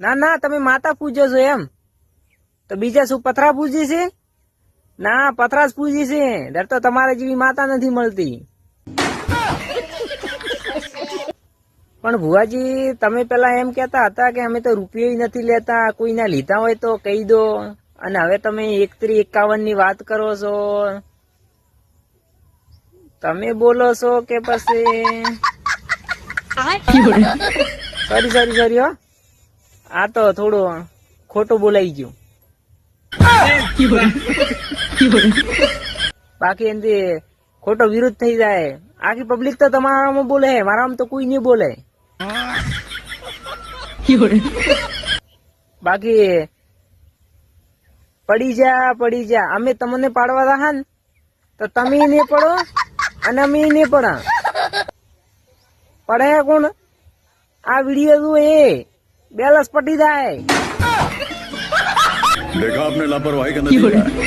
ના ના, તમે માતા પૂજો છો એમ? તો બીજા શું પથરા પૂજી છે? ના, પથરા જ પૂજી છે. દર તો તમારે જેવી માતા નથી મળતી. પણ ભુવાજી, તમે પેલા એમ કેતા હતા કે અમે તો રૂપિયો નથી લેતા, કોઈના લીધા હોય તો કહી દો, અને હવે તમે 1,51 ની વાત કરો છો. તમે બોલો છો કે પછી? સોરી હો, આ તો થોડું ખોટું બોલાઈ ગયું. બાકી એનાથી ખોટો વિરોધ થઈ જાય. આખી પબ્લિક તો તમારામાં બોલે, મારામાં તો કોઈ નહીં બોલે. બાકી પડી જા અમે તમને પાડવા રહ્યા ને તો તમે નહીં પડો અને અમે નહીં પડા. પડે કોણ? આ વિડીયો જો એ બેલેન્સ પટી જાય. देखा आपने लापरवाही का नतीजा है।